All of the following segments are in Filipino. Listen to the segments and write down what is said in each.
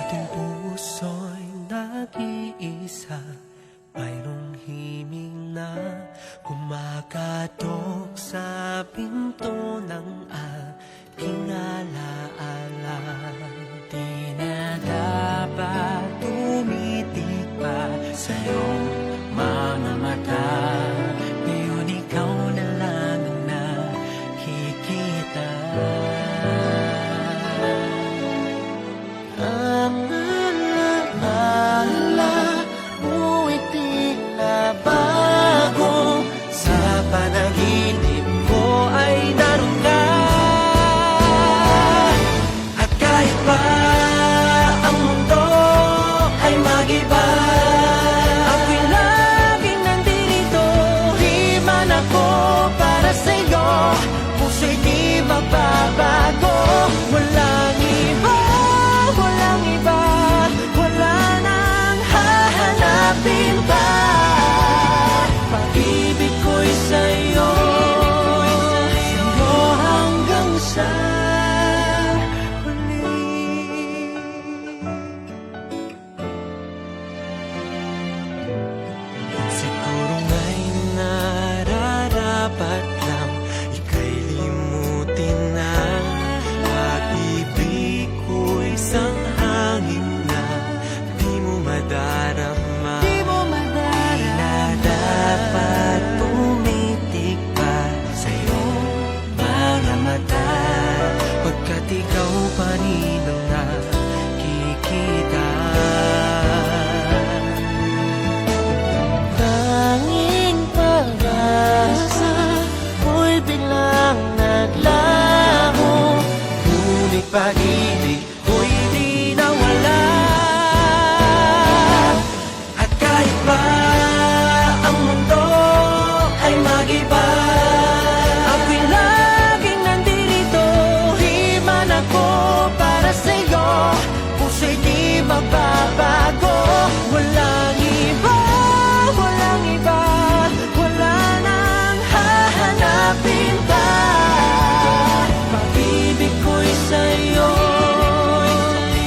ating puso'y nag-iisa, mayroong himig na kumakatok sa pinto ng aking alaala. Di na dapat tumitig pa sa iyong mga mata, ngayon ikaw na lang ang nakikita. Ang alaala mo'y tila bago, sa panaginip ko ay naroon ka. At kahit pa ang mundo ay mag-iba, ako'y laging nandito, di man ako para sa'yo, puso'y di magbabago. Walang iba, walang iba, wala nang hahanapin pa. Pag-ibig ko'y sa'yo, sa'yo hanggang sa huli. Siguro nga'y nararapat lang ika'y limutin na. Pag-ibig ko'y isang hangin na di mo madarama. Di na dapat tumitig pa sa iyong mga mata, pagkat ikaw pa rin ang nakikita. Tanging pag-asa mo'y biglang naglaho, ngunit pag-ibig ko'y di nawala. At kahit pa ang mundo ay mag-iba, ako'y laging nandito, di man ako para sa'yo, puso'y di magbabago. Walang iba, walang iba, wala nang hahanapin pa. Pag-ibig ko'y sa'yo,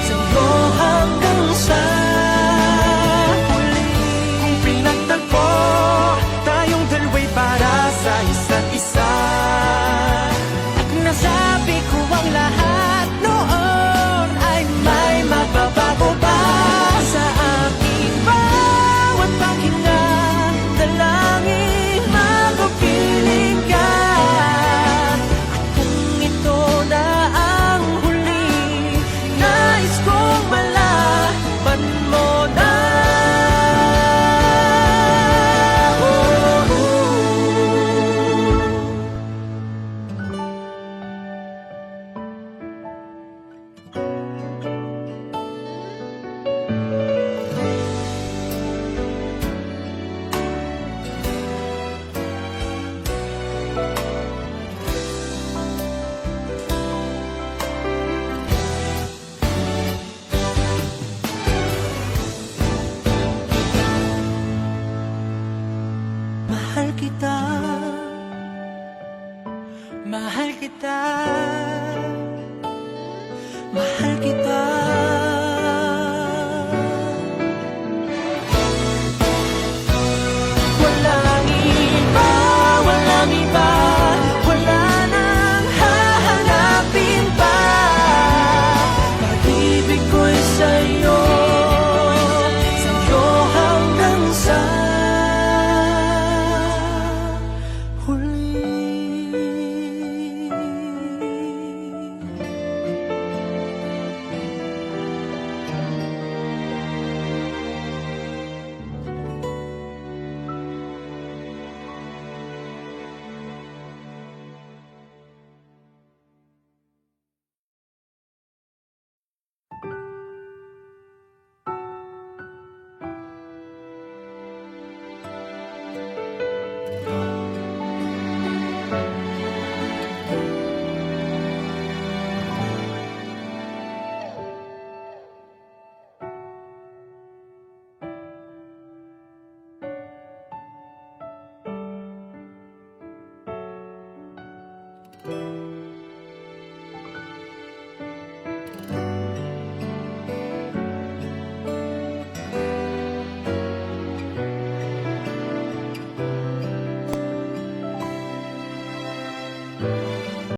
sa'yo hanggang sa huli. Kung pinagtagpo tayong dalawa'y para sa isa't isa, at nasabi ko ang lahat noon, ay may magbabago ba sa aking bawat paghinga? Dalangin magpapiling ka, at kung ito na ang huli, nais kong malaman mo na. Mahal kita, mahal kita, mahal kita. Walang iba, walang iba, wala nang hahanapin pa. Pag-ibig ko'y sa'yo, sa'yo hanggang sa huli.